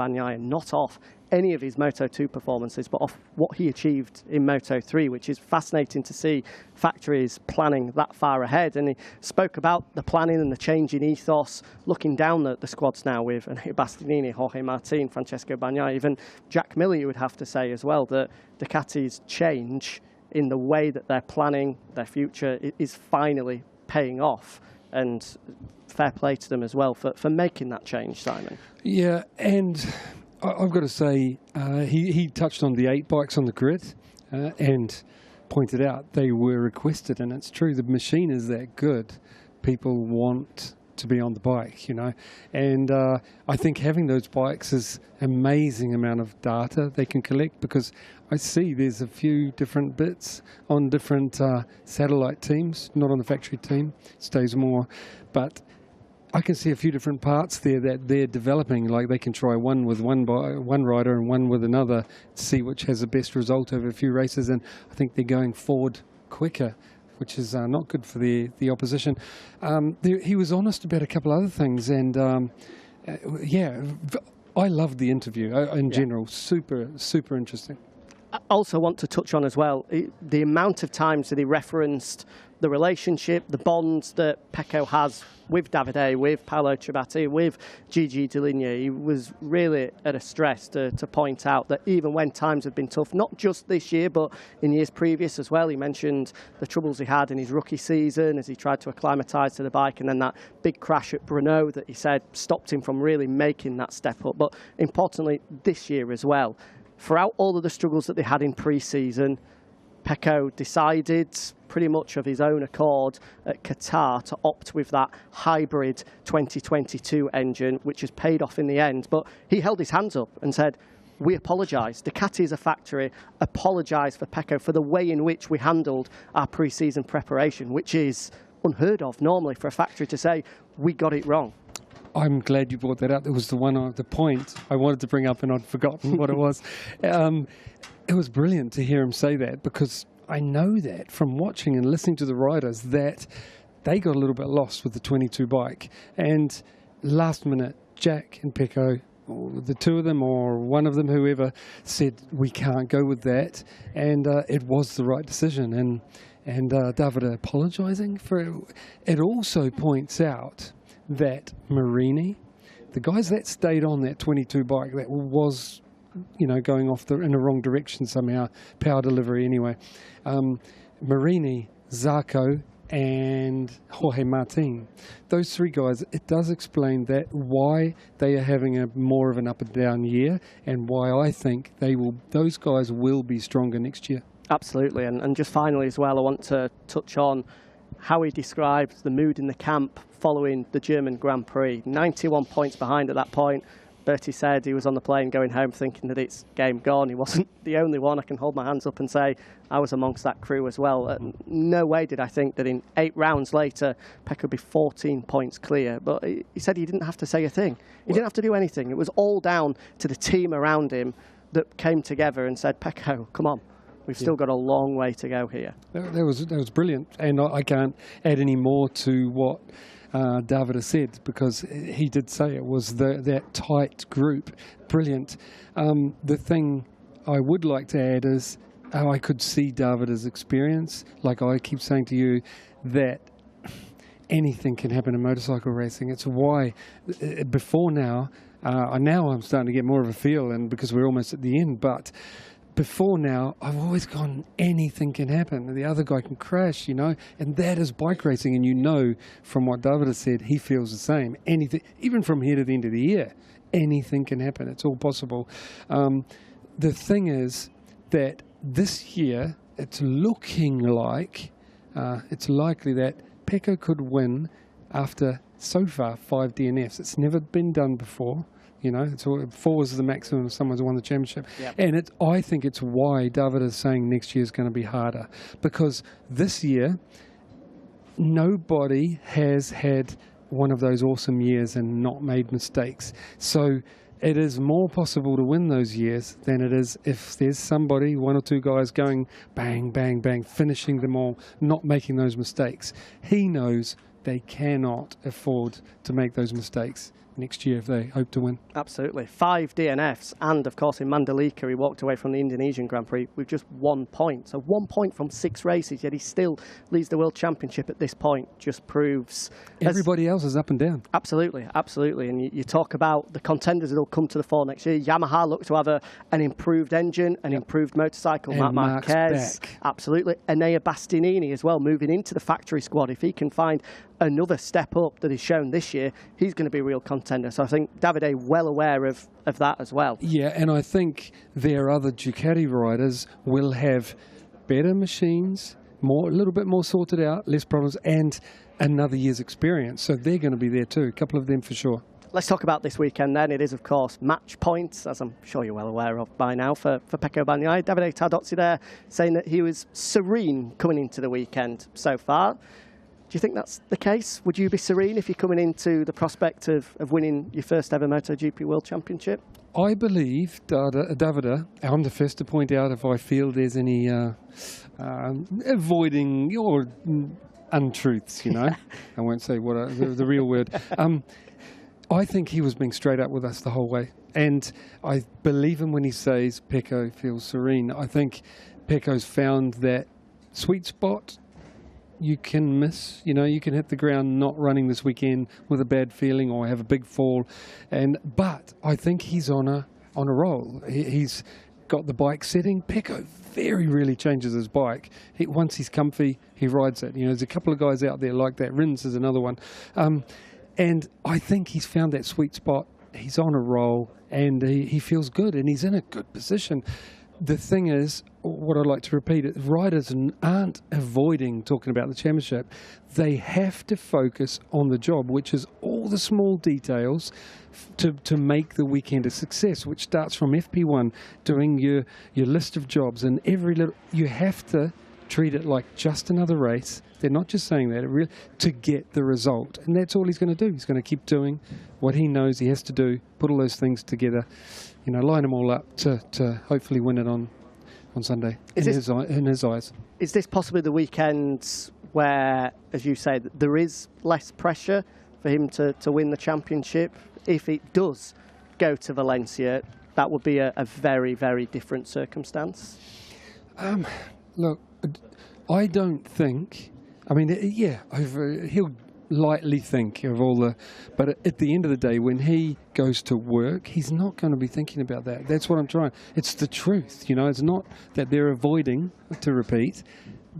Bagnaia, not off any of his Moto2 performances, but off what he achieved in Moto3, which is fascinating to see factories planning that far ahead. And he spoke about the planning and the change in ethos, looking down the squads now with Bastianini, Jorge Martin, Francesco Bagnaia, even Jack Miller, you would have to say as well, that Ducati's change in the way that they're planning their future is finally paying off. And fair play to them as well for making that change, Simon. Yeah, and I've got to say, he touched on the 8 bikes on the grid and pointed out they were requested, and it's true, the machine is that good. People want to be on the bike, you know, and I think having those bikes is amazing amount of data they can collect, because I see there's a few different bits on different satellite teams, not on the factory team, stays more, but I can see a few different parts there that they're developing. Like they can try one with one rider and one with another, see which has the best result over a few races, and I think they're going forward quicker, which is not good for the opposition. He was honest about a couple other things, and yeah, I loved the interview in general. Super interesting. I also want to touch on as well the amount of times that he referenced the relationship, the bonds that Pecco has with Davide, with Paolo Ciabatti, with Gigi Dall'Igna. He was really at a stress to point out that even when times have been tough, not just this year, but in years previous as well. He mentioned the troubles he had in his rookie season as he tried to acclimatise to the bike, and then that big crash at Brno that he said stopped him from really making that step up. But importantly, this year as well, throughout all of the struggles that they had in pre-season, Pecco decided pretty much of his own accord at Qatar to opt with that hybrid 2022 engine, which has paid off in the end. But he held his hands up and said, we apologise. Ducati as a factory apologise for Pecco for the way in which we handled our pre-season preparation, which is unheard of normally for a factory to say, we got it wrong. I'm glad you brought that up. It was the point I wanted to bring up and I'd forgotten what it was. It was brilliant to hear him say that, because I know that from watching and listening to the riders that they got a little bit lost with the 22 bike. And last minute, Jack and Pecco, or the two of them or one of them, whoever, said we can't go with that. And it was the right decision. And Davide apologising for it. It also points out that Marini, the guys that stayed on that 22 bike that was, you know, going off in the wrong direction somehow, power delivery anyway, Marini, Zarco and Jorge Martin, those three guys, it does explain that why they are having a more of an up and down year, and why I think those guys will be stronger next year. Absolutely. And just finally as well, I want to touch on how he described the mood in the camp following the German Grand Prix. 91 points behind at that point. Bertie said he was on the plane going home thinking that it's game gone. He wasn't the only one. I can hold my hands up and say I was amongst that crew as well. No way did I think that in 8 rounds later, Pecco would be 14 points clear. But he said he didn't have to say a thing. He didn't have to do anything. It was all down to the team around him that came together and said, Pecco, come on. We've still got a long way to go here. That was brilliant, and I can't add any more to what Davide said, because he did say it was that tight group. Brilliant. The thing I would like to add is how I could see Davide's experience. Like I keep saying to you, that anything can happen in motorcycle racing. It's why before now I'm starting to get more of a feel, and because we're almost at the end, but before now, I've always gone, anything can happen. The other guy can crash, you know, and that is bike racing. And you know, from what Davide said, he feels the same. Anything, even from here to the end of the year, anything can happen. It's all possible. The thing is that this year, it's looking like, it's likely that Pecco could win after, so far, 5 DNFs. It's never been done before. You know, 4 is the maximum if someone's won the championship. Yep. And I think it's why Davide is saying next year is going to be harder. Because this year, nobody has had one of those awesome years and not made mistakes. So it is more possible to win those years than it is if there's somebody, 1 or 2 guys going bang, bang, bang, finishing them all, not making those mistakes. He knows they cannot afford to make those mistakes next year if they hope to win. Absolutely. 5 DNFs, and of course in Mandalika he walked away from the Indonesian Grand Prix with just 1 point. So 1 point from 6 races, yet he still leads the World Championship at this point. Just proves... Everybody else is up and down. Absolutely, absolutely. And you talk about the contenders that will come to the fore next year. Yamaha look to have an improved engine, an improved motorcycle. And Marc Marquez. back. Absolutely. Enea Bastianini as well, moving into the factory squad. If he can find another step up that he's shown this year, he's going to be a real contender. So I think Davide well aware of that as well. Yeah, and I think their other Ducati riders will have better machines, a little bit more sorted out, less problems, and another year's experience. So they're going to be there too, a couple of them for sure. Let's talk about this weekend then. It is, of course, match points, as I'm sure you're well aware of by now, for Pecco Bagnaia. Davide Tardozzi there saying that he was serene coming into the weekend so far. Do you think that's the case? Would you be serene if you're coming into the prospect of winning your first ever MotoGP World Championship? I believe, Davide, I'm the first to point out if I feel there's any avoiding or untruths, you know. I won't say what the real word. I think he was being straight up with us the whole way. And I believe him when he says Pecco feels serene. I think Pecco's found that sweet spot you can miss. You know, you can hit the ground not running this weekend with a bad feeling or have a big fall. But I think he's on a roll. He's got the bike setting. Pecco very rarely changes his bike. Once he's comfy, he rides it. You know, there's a couple of guys out there like that. Rins is another one. And I think he's found that sweet spot. He's on a roll and he feels good and he's in a good position. The thing is, what I'd like to repeat, riders aren't avoiding talking about the championship. They have to focus on the job, which is all the small details to make the weekend a success, which starts from FP1, doing your list of jobs, and you have to treat it like just another race. They're not just saying that, to get the result. And that's all he's going to do. He's going to keep doing what he knows he has to do, put all those things together, you know, line them all up to hopefully win it on Sunday in his eyes. Is this possibly the weekend where, as you say, there is less pressure for him to win the championship? If it does go to Valencia, that would be a very, very different circumstance. Look, I don't think... I mean, yeah, he'll lightly think of all the... But at the end of the day, when he goes to work, he's not going to be thinking about that. That's what I'm trying... It's the truth, you know. It's not that they're avoiding, to repeat,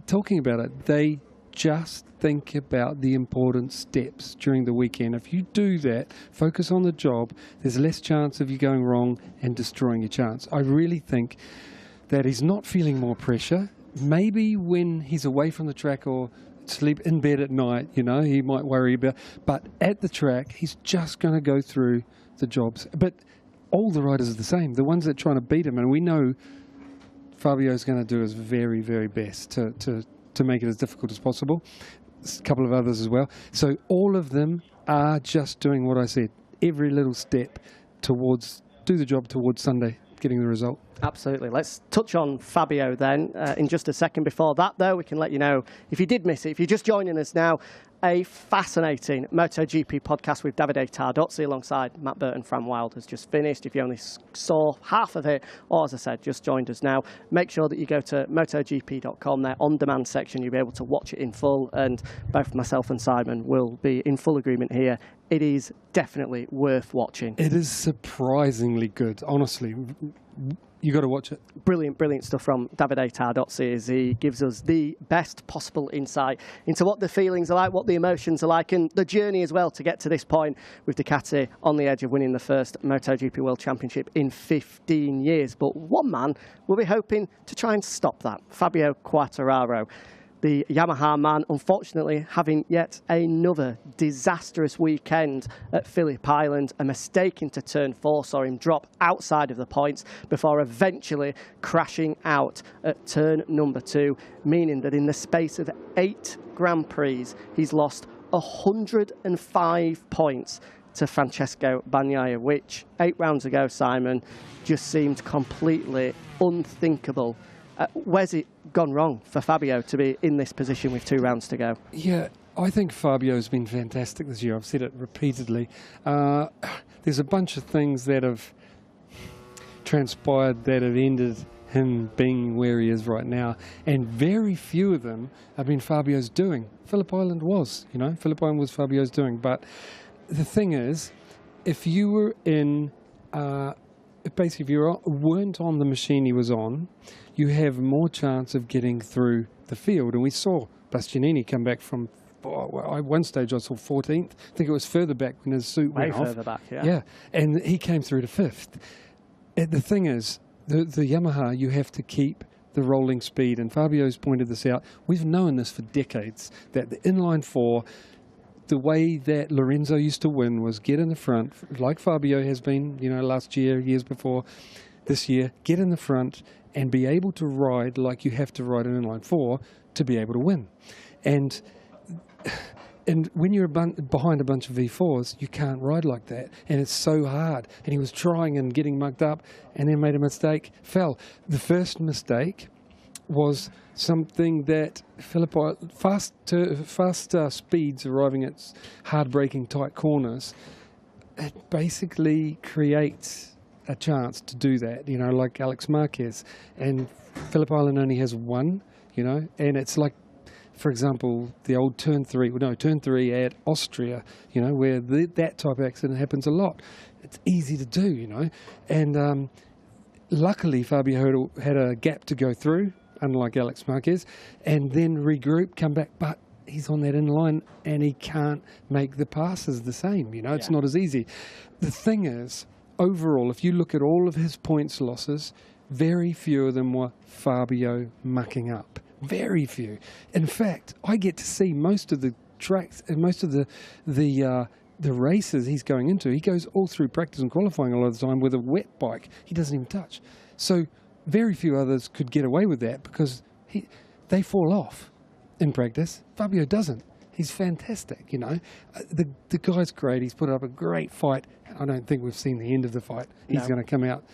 talking about it. They just think about the important steps during the weekend. If you do that, focus on the job, there's less chance of you going wrong and destroying your chance. I really think that he's not feeling more pressure. Maybe when he's away from the track or sleep in bed at night, you know, he might worry about. But at the track, he's just going to go through the jobs. But all the riders are the same. The ones that are trying to beat him, and we know Fabio's going to do his very, very best to make it as difficult as possible. A couple of others as well. So all of them are just doing what I said. Every little step do the job towards Sunday, getting the result. Absolutely. Let's touch on Fabio then in just a second. Before that, though, we can let you know, if you did miss it, if you're just joining us now, a fascinating MotoGP podcast with Davide Tardozzi alongside Matt Burton. Fran Wild has just finished. If you only saw half of it, or as I said, just joined us now, make sure that you go to MotoGP.com, their on-demand section. You'll be able to watch it in full, and both myself and Simon will be in full agreement here. It is definitely worth watching. It is surprisingly good, honestly. You got to watch it. Brilliant, brilliant stuff from Davide Tardozzi as he gives us the best possible insight into what the feelings are like, what the emotions are like, and the journey as well to get to this point with Ducati on the edge of winning the first MotoGP World Championship in 15 years. But one man will be hoping to try and stop that, Fabio Quartararo. The Yamaha man, unfortunately, having yet another disastrous weekend at Phillip Island. A mistake into turn 4 saw him drop outside of the points before eventually crashing out at turn number 2, meaning that in the space of 8 Grand Prix, he's lost 105 points to Francesco Bagnaia, which 8 rounds ago, Simon, just seemed completely unthinkable. Where's it gone wrong for Fabio to be in this position with 2 rounds to go? Yeah, I think Fabio's been fantastic this year. I've said it repeatedly. There's a bunch of things that have transpired that have ended him being where he is right now, and very few of them have been Fabio's doing. Phillip Island was, Phillip Island was Fabio's doing. But the thing is, if you were in, basically if you weren't on the machine he was on, you have more chance of getting through the field. And we saw Bastianini come back from, at one stage I saw 14th. I think it was further back when his suit went off. Way further back, yeah. Yeah, and he came through to 5th. The thing is, the Yamaha, you have to keep the rolling speed, and Fabio's pointed this out. We've known this for decades, that the inline 4, the way that Lorenzo used to win was get in the front, like Fabio has been, last year, years before, this year, get in the front and be able to ride like you have to ride an inline 4 to be able to win. And when you're behind a bunch of V4s, you can't ride like that. And it's so hard. And he was trying and getting mugged up and then made a mistake, fell. The first mistake was something that fast speeds arriving at hard-braking tight corners, it basically creates a chance to do that, like Alex Marquez. And Phillip Island only has one, and it's like, for example, the old turn 3 at Austria, where that type of accident happens a lot. It's easy to do, and luckily Fabio had a gap to go through, unlike Alex Marquez, and then regroup, come back, but he's on that inline and he can't make the passes the same, it's not as easy. The thing is, overall, if you look at all of his points losses, very few of them were Fabio mucking up. Very few. In fact, I get to see most of the tracks and most of the races he's going into. He goes all through practice and qualifying a lot of the time with a wet bike. He doesn't even touch. So very few others could get away with that because they fall off in practice. Fabio doesn't. He's fantastic, The guy's great. He's put up a great fight. I don't think we've seen the end of the fight. He's going to come out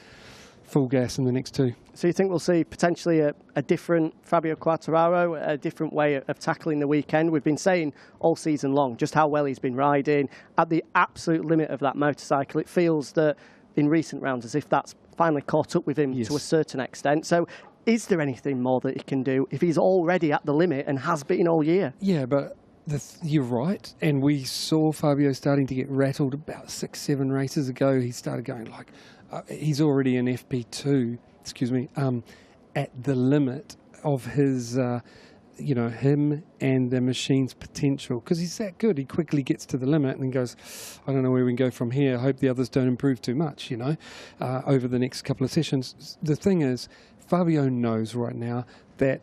full gas in the next 2. So you think we'll see potentially a different Fabio Quartararo, a different way of tackling the weekend? We've been saying all season long just how well he's been riding at the absolute limit of that motorcycle. It feels that in recent rounds as if that's finally caught up with him to a certain extent. So is there anything more that he can do if he's already at the limit and has been all year? Yeah, but you're right. And we saw Fabio starting to get rattled about 6-7 races ago. He started going like, he's already in FP2, at the limit of his, him and the machine's potential. Because he's that good. He quickly gets to the limit and goes, I don't know where we can go from here. I hope the others don't improve too much, over the next couple of sessions. The thing is, Fabio knows right now that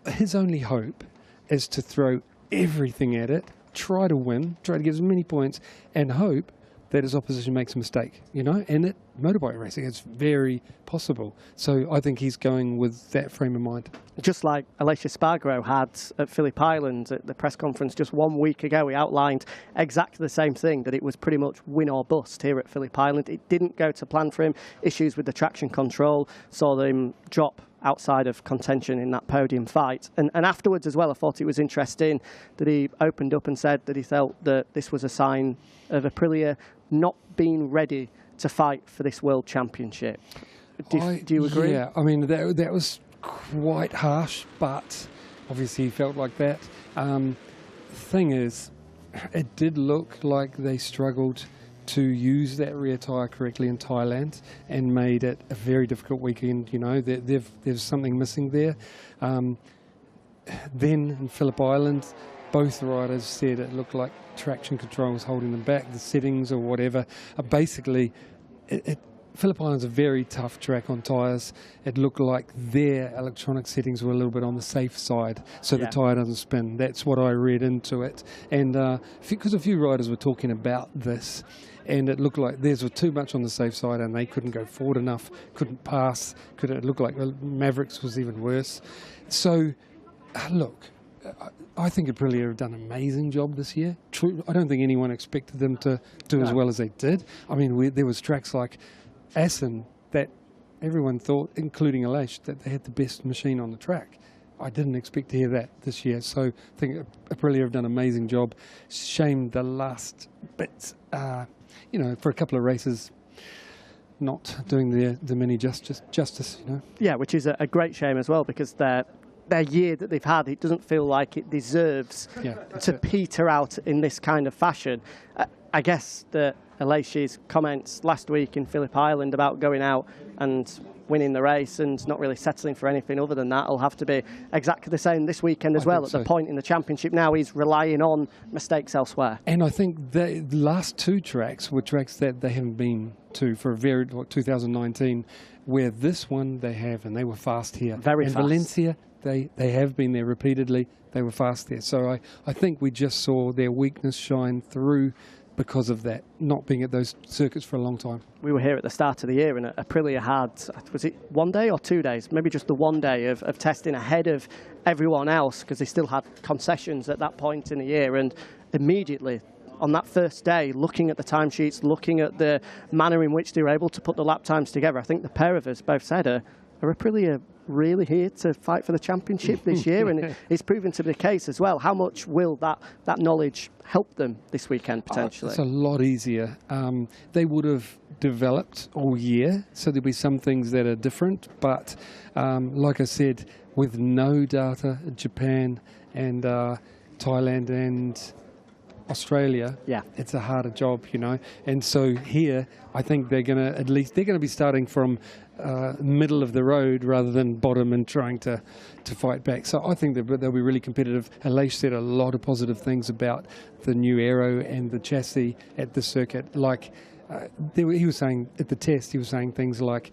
his only hope is to throw everything at it, try to win, try to get as many points, and hope that his opposition makes a mistake, and at motorbike racing, it's very possible. So I think he's going with that frame of mind. Just like Aleix Espargaro had at Phillip Island at the press conference just 1 week ago, he outlined exactly the same thing, that it was pretty much win or bust here at Phillip Island. It didn't go to plan for him. Issues with the traction control saw them drop outside of contention in that podium fight. And afterwards as well, I thought it was interesting that he opened up and said that he felt that this was a sign of Aprilia not being ready to fight for this World Championship. Do you agree? Yeah, I mean, that was quite harsh, but obviously he felt like that. The thing is, it did look like they struggled to use that rear tyre correctly in Thailand and made it a very difficult weekend. There's something missing there. Then in Phillip Island, both riders said it looked like traction control was holding them back, the settings or whatever. Basically, Phillip Island's a very tough track on tyres. It looked like their electronic settings were a little bit on the safe side, so the tyre doesn't spin. That's what I read into it. And because a few riders were talking about this, and it looked like theirs were too much on the safe side and they couldn't go forward enough, couldn't pass. It looked like Mavericks was even worse. So, look, I think Aprilia have done an amazing job this year. I don't think anyone expected them to do as well as they did. I mean, there was tracks like Assen that everyone thought, including Aleix, that they had the best machine on the track. I didn't expect to hear that this year. So I think Aprilia have done an amazing job. Shame the last bits, for a couple of races, not doing the mini justice. Yeah, which is a great shame as well, because their year that they've had, it doesn't feel like it deserves to peter out in this kind of fashion. I guess that Aleshi's comments last week in Phillip Island about going out and winning the race and not really settling for anything other than that will have to be exactly the same this weekend as well. At the point in the championship now, he's relying on mistakes elsewhere. And I think the last two tracks were tracks that they haven't been to for 2019, where this one they have, and they were fast here. Very fast. Valencia, they have been there repeatedly. They were fast there. So I think we just saw their weakness shine through because of that, not being at those circuits for a long time. We were here at the start of the year, and Aprilia had, was it 1 day or 2 days? Maybe just the 1 day of testing ahead of everyone else, because they still had concessions at that point in the year. And immediately on that first day, looking at the timesheets, looking at the manner in which they were able to put the lap times together, I think the pair of us both said, are Aprilia really here to fight for the championship this year? And it's proven to be the case as well. How much will that knowledge help them this weekend potentially? It's a lot easier. They would have developed all year, so there'll be some things that are different. But like I said, with no data, Japan and Thailand and Australia, it's a harder job, And so here, I think they're going to be starting from middle of the road rather than bottom and trying to fight back. So I think they'll be really competitive. Aleix said a lot of positive things about the new aero and the chassis at the circuit. Like he was saying at the test, he was saying things like,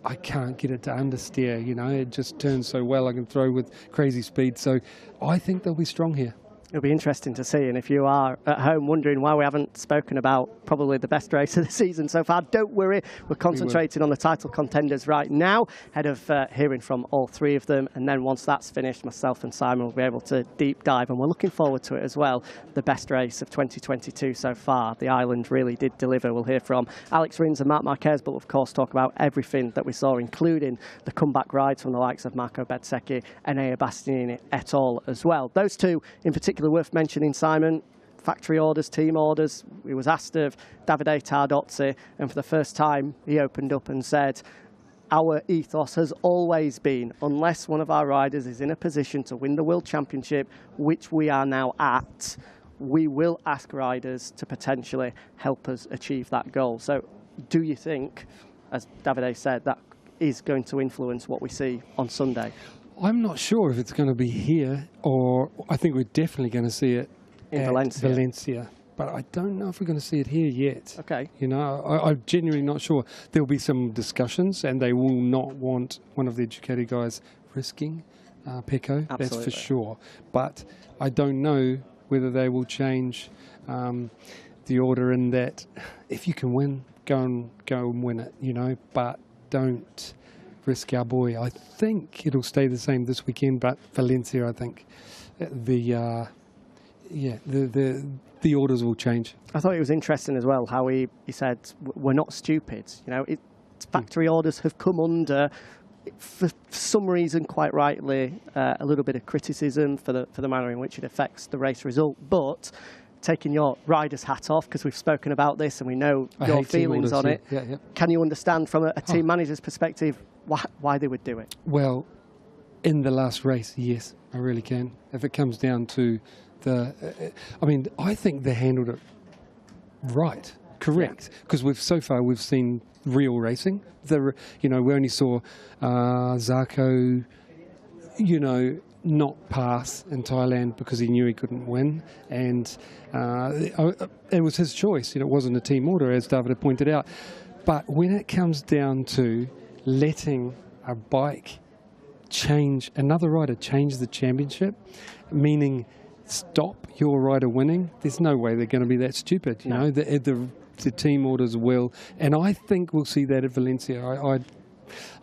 I can't get it to understeer, it just turns so well. I can throw with crazy speed. So I think they'll be strong here. It'll be interesting to see, and if you are at home wondering why we haven't spoken about probably the best race of the season so far, don't worry, we're concentrating on the title contenders right now, ahead of hearing from all three of them, and then once that's finished, myself and Simon will be able to deep dive, and we're looking forward to it as well. The best race of 2022 so far, the island really did deliver. We'll hear from Alex Rins and Marc Marquez, but of course talk about everything that we saw, including the comeback rides from the likes of Marco Bezzecchi and Enea Bastianini et al. As well. Those two in particular worth mentioning, Simon, factory orders, team orders. He was asked of Davide Tardozzi, and for the first time he opened up and said, our ethos has always been, unless one of our riders is in a position to win the World Championship, which we are now at, we will ask riders to potentially help us achieve that goal. So do you think, as Davide said, that is going to influence what we see on Sunday? I'm not sure if it's going to be here, or I think we're definitely going to see it in Valencia. But I don't know if we're going to see it here yet. Okay. I'm genuinely not sure. There'll be some discussions, and they will not want one of the Ducati guys risking Pecco. Absolutely. That's for sure. But I don't know whether they will change the order in that if you can win, go and win it, but don't risk our boy. I think it'll stay the same this weekend, but Valencia, I think the orders will change. I thought it was interesting as well how he said we're not stupid. Factory orders have come under, for some reason, quite rightly, a little bit of criticism for the manner in which it affects the race result, but taking your rider's hat off, because we've spoken about this and we know your feelings on it. Yeah. Can you understand from a team manager's perspective why they would do it? Well, in the last race, yes, I really can. If it comes down to I think they handled it right, correct, because we've seen real racing. We only saw Zarco, not pass in Thailand because he knew he couldn't win, and it was his choice. It wasn't a team order, as David pointed out. But when it comes down to letting a bike another rider change the championship, meaning stop your rider winning, there's no way they're going to be that stupid. The team orders will, and I think we'll see that at Valencia.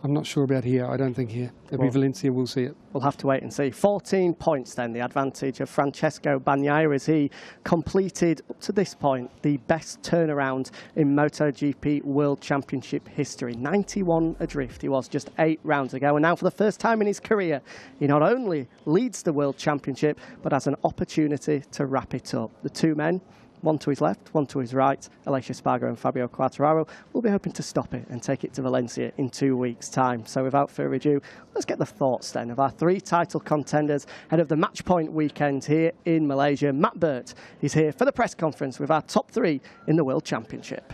I'm not sure about here. I don't think here. It'll be Valencia. We'll see it. We'll have to wait and see. 14 points then, the advantage of Francesco Bagnaia as he completed, up to this point, the best turnaround in MotoGP World Championship history. 91 adrift he was just 8 rounds ago. And now for the first time in his career, he not only leads the World Championship, but has an opportunity to wrap it up. The two men, one to his left, one to his right, Aleix Espargaro and Fabio Quartararo, will be hoping to stop it and take it to Valencia in 2 weeks' time. So without further ado, let's get the thoughts then of our 3 title contenders ahead of the match point weekend here in Malaysia. Matt Burt is here for the press conference with our top 3 in the World Championship.